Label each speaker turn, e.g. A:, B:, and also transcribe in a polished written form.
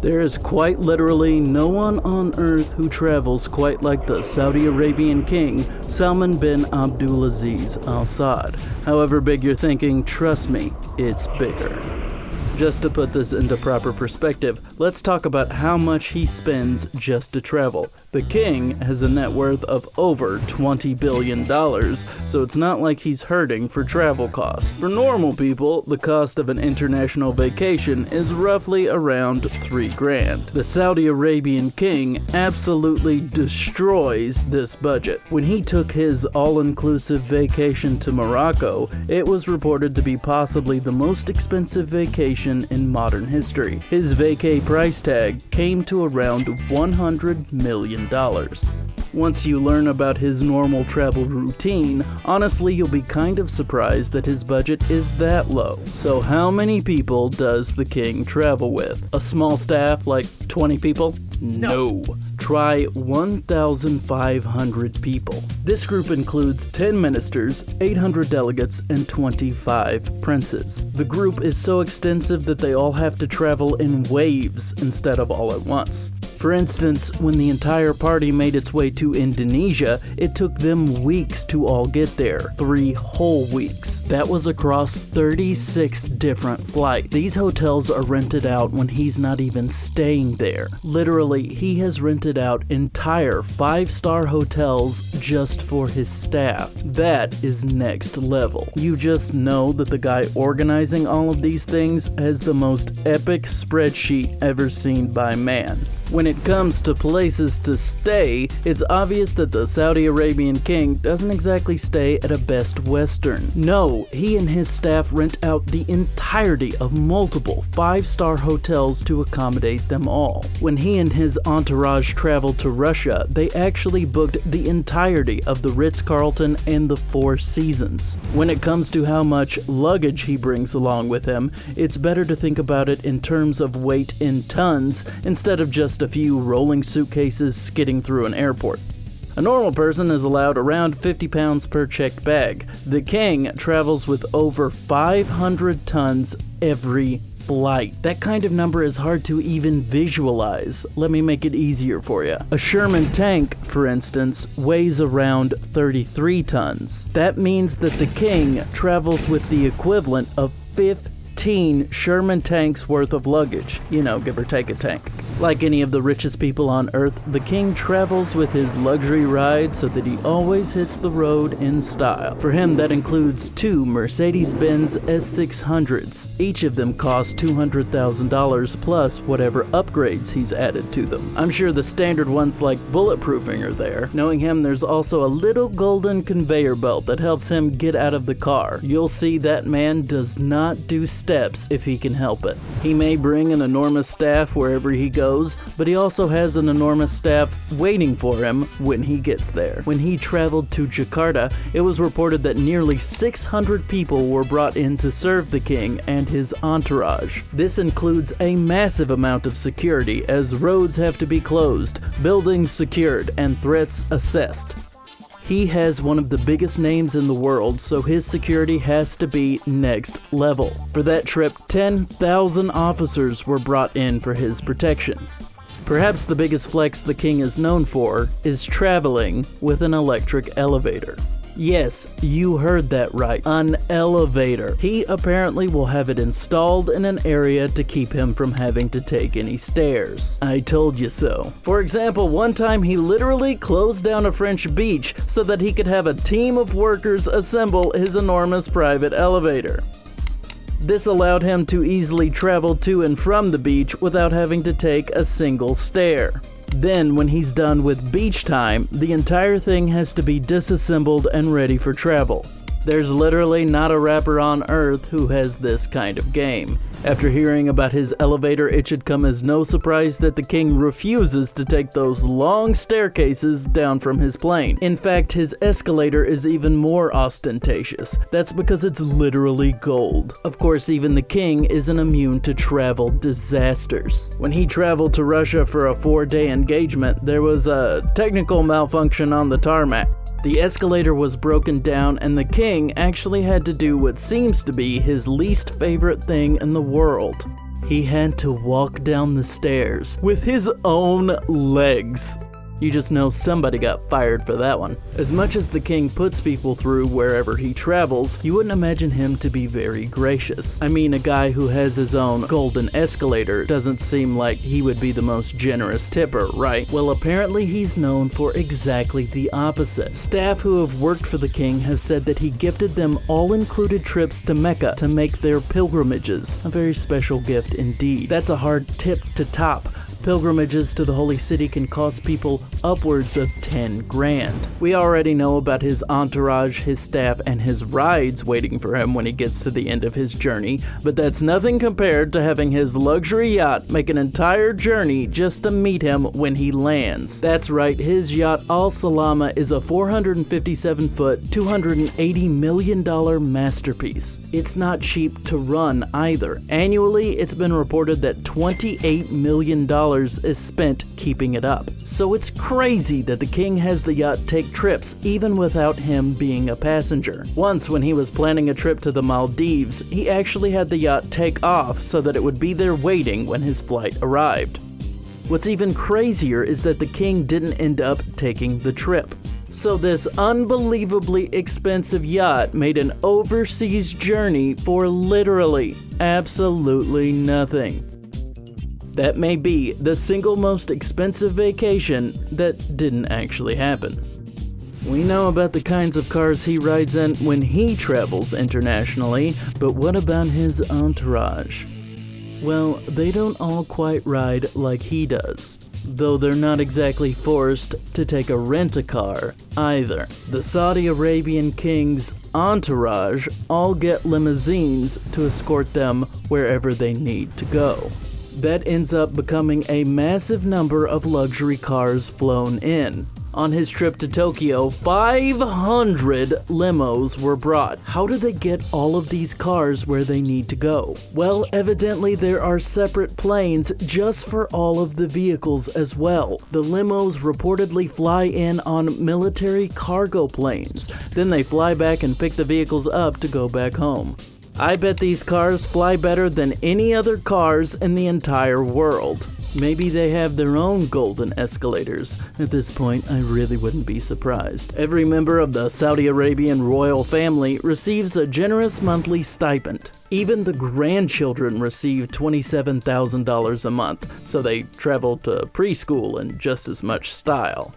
A: There is quite literally no one on earth who travels quite like the Saudi Arabian King, Salman bin Abdulaziz Al Saud. However big you're thinking, trust me, it's bigger. Just to put this into proper perspective, let's talk about how much he spends just to travel. The king has a net worth of over $20 billion, so it's not like he's hurting for travel costs. For normal people, the cost of an international vacation is roughly around $3,000. The Saudi Arabian King absolutely destroys this budget. When he took his all-inclusive vacation to Morocco, it was reported to be possibly the most expensive vacation in modern history. His vacay price tag came to around $100 million. Once you learn about his normal travel routine, honestly you'll be kind of surprised that his budget is that low. So how many people does the king travel with? A small staff like 20 people? No. Try 1,500 people. This group includes 10 ministers, 800 delegates, and 25 princes. The group is so extensive that they all have to travel in waves instead of all at once. For instance, when the entire party made its way to Indonesia, it took them weeks to all get there. 3 whole weeks. That was across 36 different flights. These hotels are rented out when he's not even staying there. Literally, he has rented out entire 5-star hotels just for his staff. That is next level. You just know that the guy organizing all of these things has the most epic spreadsheet ever seen by man. When it comes to places to stay, it's obvious that the Saudi Arabian King doesn't exactly stay at a Best Western. No, he and his staff rent out the entirety of multiple 5-star hotels to accommodate them all. When he and his entourage traveled to Russia, they actually booked the entirety of the Ritz-Carlton and the Four Seasons. When it comes to how much luggage he brings along with him, it's better to think about it in terms of weight in tons instead of just a few rolling suitcases skidding through an airport. A normal person is allowed around 50 pounds per checked bag. The king travels with over 500 tons every flight. That kind of number is hard to even visualize. Let me make it easier for you. A Sherman tank, for instance, weighs around 33 tons. That means that the king travels with the equivalent of 15 Sherman tanks worth of luggage. You know, give or take a tank. Like any of the richest people on earth, the king travels with his luxury ride so that he always hits the road in style. For him, that includes 2 Mercedes-Benz S600s. Each of them cost $200,000 plus whatever upgrades he's added to them. I'm sure the standard ones like bulletproofing are there. Knowing him, there's also a little golden conveyor belt that helps him get out of the car. You'll see that man does not do steps if he can help it. He may bring an enormous staff wherever he goes, but he also has an enormous staff waiting for him when he gets there. When he traveled to Jakarta, it was reported that nearly 600 people were brought in to serve the king and his entourage. This includes a massive amount of security, as roads have to be closed, buildings secured, and threats assessed. He has one of the biggest names in the world, so his security has to be next level. For that trip, 10,000 officers were brought in for his protection. Perhaps the biggest flex the king is known for is traveling with an electric elevator. Yes, you heard that right, an elevator. He apparently will have it installed in an area to keep him from having to take any stairs. I told you so. For example, one time he literally closed down a French beach so that he could have a team of workers assemble his enormous private elevator. This allowed him to easily travel to and from the beach without having to take a single stair. Then, when he's done with beach time, the entire thing has to be disassembled and ready for travel. There's literally not a rapper on earth who has this kind of game. After hearing about his elevator, it should come as no surprise that the king refuses to take those long staircases down from his plane. In fact, his escalator is even more ostentatious. That's because it's literally gold. Of course, even the king isn't immune to travel disasters. When he traveled to Russia for a 4-day engagement, there was a technical malfunction on the tarmac. The escalator was broken down, and the king actually had to do what seems to be his least favorite thing in the world. He had to walk down the stairs with his own legs. You just know somebody got fired for that one. As much as the king puts people through wherever he travels, you wouldn't imagine him to be very gracious. I mean, a guy who has his own golden escalator doesn't seem like he would be the most generous tipper, right? Well, apparently he's known for exactly the opposite. Staff who have worked for the king have said that he gifted them all-included trips to Mecca to make their pilgrimages. A very special gift indeed. That's a hard tip to top. Pilgrimages to the holy city can cost people upwards of 10 grand. We already know about his entourage, his staff, and his rides waiting for him when he gets to the end of his journey, but that's nothing compared to having his luxury yacht make an entire journey just to meet him when he lands. That's right, his yacht Al Salamah is a 457-foot, $280 million masterpiece. It's not cheap to run either. Annually, it's been reported that $28 million is spent keeping it up. So it's crazy that the king has the yacht take trips even without him being a passenger. Once when he was planning a trip to the Maldives, he actually had the yacht take off so that it would be there waiting when his flight arrived. What's even crazier is that the king didn't end up taking the trip. So this unbelievably expensive yacht made an overseas journey for literally absolutely nothing. That may be the single most expensive vacation that didn't actually happen. We know about the kinds of cars he rides in when he travels internationally, but what about his entourage? Well, they don't all quite ride like he does, though they're not exactly forced to take a rent-a-car either. The Saudi Arabian King's entourage all get limousines to escort them wherever they need to go. That ends up becoming a massive number of luxury cars flown in. On his trip to Tokyo, 500 limos were brought. How do they get all of these cars where they need to go? Well, evidently there are separate planes just for all of the vehicles as well. The limos reportedly fly in on military cargo planes. Then they fly back and pick the vehicles up to go back home. I bet these cars fly better than any other cars in the entire world. Maybe they have their own golden escalators. At this point, I really wouldn't be surprised. Every member of the Saudi Arabian royal family receives a generous monthly stipend. Even the grandchildren receive $27,000 a month, so they travel to preschool in just as much style.